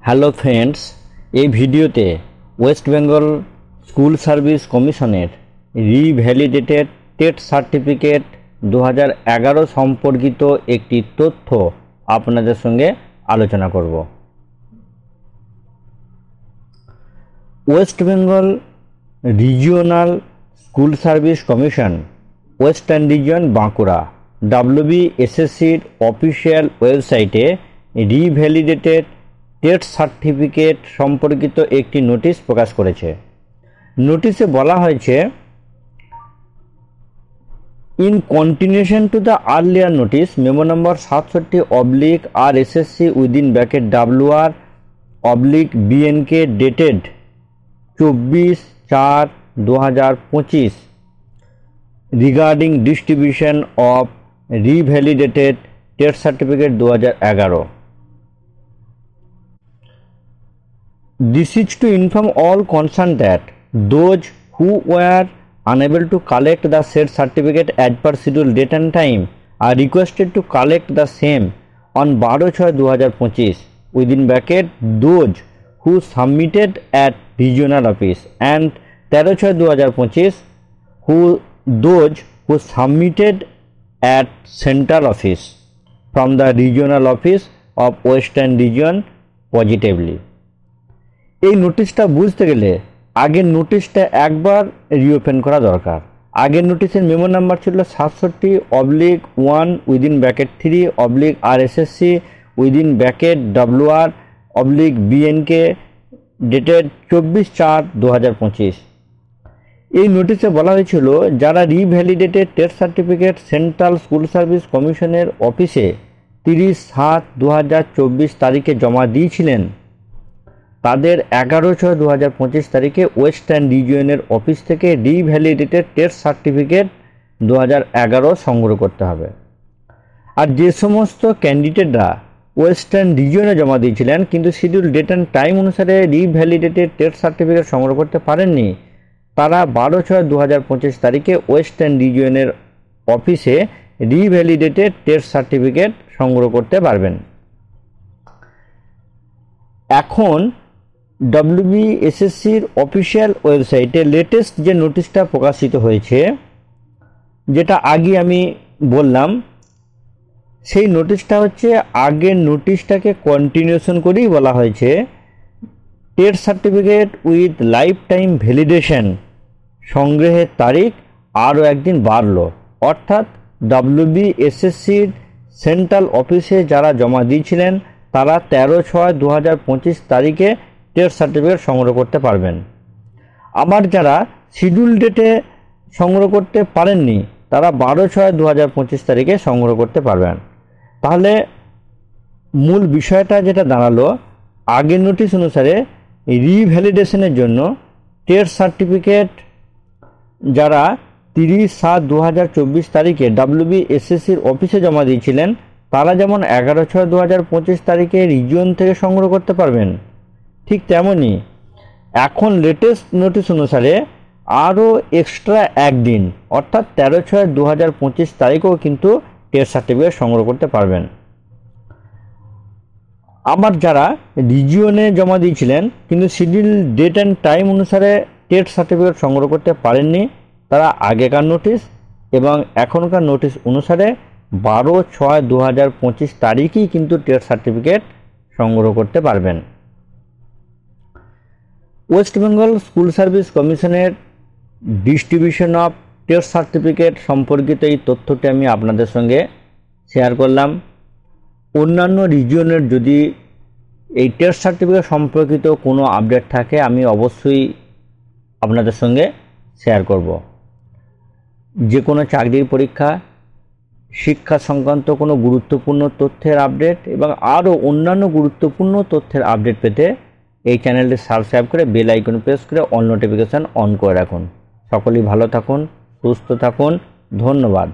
Hello friends, এই ভিডিওতে West Bengal School Service কমিশনের রিভ্যালিডেটেড টেট সার্টিফিকেট 2011 সম্পর্কিত একটি তথ্য আপনাদের সঙ্গে আলোচনা করব। West Bengal Regional School Service Commission Western Region Bankura WBSSCর অফিসিয়াল ওয়েবসাইটে রিভ্যালিডেটেড টেট সার্টিফিকেট সম্পর্কিত একটি নোটিশ প্রকাশ করেছে। নোটিশে বলা হয়েছে, in continuation to the earlier notice memo number 67/RSSC within bracket WR/BNK dated 24/4/2025 regarding distribution of revalidated TET certificate 2011. This is to inform all concerned that those who were unable to collect the said certificate as per schedule date and time are requested to collect the same on 12/6/2025 within bracket those who submitted at regional office and 13/6/2025 those who submitted at central office from the regional office of Western Region positively. এই নোটিশটা বুঝতে গেলে আগের নোটিশটা একবার reopen করা দরকার। আগের নোটিশের মেমো নাম্বার ছিল 67/1 within bracket 3/RSSC within bracket WR/BNK dated 24/4/2025। এই নোটিশে বলা হয়েছিল, যারা revalidated TET certificate central school Service কমিশনের অফিসে 30/7/2024 তারিখে জমা দিয়েছিলেন, তাদের 11/6/2025 তারিখে ওয়েস্টার্ন রিজিয়নের অফিস থেকে রিভ্যালিডেটেড টেট সার্টিফিকেট 2011 সংগ্রহ করতে হবে। আর যে সমস্ত ক্যান্ডিডেটরা ওয়েস্টার্ন রিজিয়নে জমা দিয়েছিলেন কিন্তু শিডিউল ডেট অ্যান্ড টাইম অনুসারে রিভ্যালিডেটেড টেট সার্টিফিকেট সংগ্রহ করতে পারেননি, তারা 12/6/2025 তারিখে ওয়েস্টার্ন রিজিয়নের অফিসে রিভ্যালিডেটেড টেট সার্টিফিকেট সংগ্রহ করতে পারবেন। এখন WBSSCর অফিসিয়াল ওয়েবসাইটে লেটেস্ট যে নোটিশটা প্রকাশিত হয়েছে, যেটা আগে আমি বললাম, সেই নোটিশটা হচ্ছে আগের নোটিশটাকে কন্টিনিউশন করেই বলা হয়েছে। TET certificate with life time validation সংগ্রহের তারিখ আরও একদিন বাড়ল, অর্থাৎ WBSSCর সেন্ট্রাল অফিসে যারা জমা দিয়েছিলেন তারা 13/6/2025 তারিখে টেট সার্টিফিকেট সংগ্রহ করতে পারবেন। আবার যারা শিডিউল ডেটে সংগ্রহ করতে পারেননি তারা 12/6/2025 তারিখে সংগ্রহ করতে পারবেন। তাহলে মূল বিষয়টা যেটা দাঁড়ালো, আগের নোটিশ অনুসারে রিভ্যালিডেশনের জন্য টেট সার্টিফিকেট যারা 30/7/2024 তারিখে WBSSCর অফিসে জমা দিয়েছিলেন তারা যেমন 11/6/2025 তারিখে রিজিয়ন থেকে সংগ্রহ করতে পারবেন, ঠিক তেমনই এখন লেটেস্ট নোটিশ অনুসারে আরও এক্সট্রা একদিন অর্থাৎ 13/6/2025 তারিখেও কিন্তু টেট সার্টিফিকেট সংগ্রহ করতে পারবেন। আবার যারা রিজিয়নে জমা দিয়েছিলেন কিন্তু শিডিউল ডেট অ্যান্ড টাইম অনুসারে টেট সার্টিফিকেট সংগ্রহ করতে পারেননি, তারা আগেকার নোটিশ এবং এখনকার নোটিশ অনুসারে 12/6/2025 তারিখেই কিন্তু টেট সার্টিফিকেট সংগ্রহ করতে পারবেন। ওয়েস্ট বেঙ্গল স্কুল সার্ভিস কমিশনের ডিস্ট্রিবিউশন অফ টেট সার্টিফিকেট সম্পর্কিত এই তথ্যটি আমি আপনাদের সঙ্গে শেয়ার করলাম। অন্যান্য রিজিয়নের যদি এই টেট সার্টিফিকেট সম্পর্কিত কোনো আপডেট থাকে আমি অবশ্যই আপনাদের সঙ্গে শেয়ার করব। যে কোনো চাকরির পরীক্ষা, শিক্ষা সংক্রান্ত কোনো গুরুত্বপূর্ণ তথ্যের আপডেট এবং আরও অন্যান্য গুরুত্বপূর্ণ তথ্যের আপডেট পেতে এই চ্যানেলটি সাবস্ক্রাইব করে বেল আইকন প্রেস করে অল নোটিফিকেশান অন করে রাখুন। সকলেই ভালো থাকুন, সুস্থ থাকুন, ধন্যবাদ।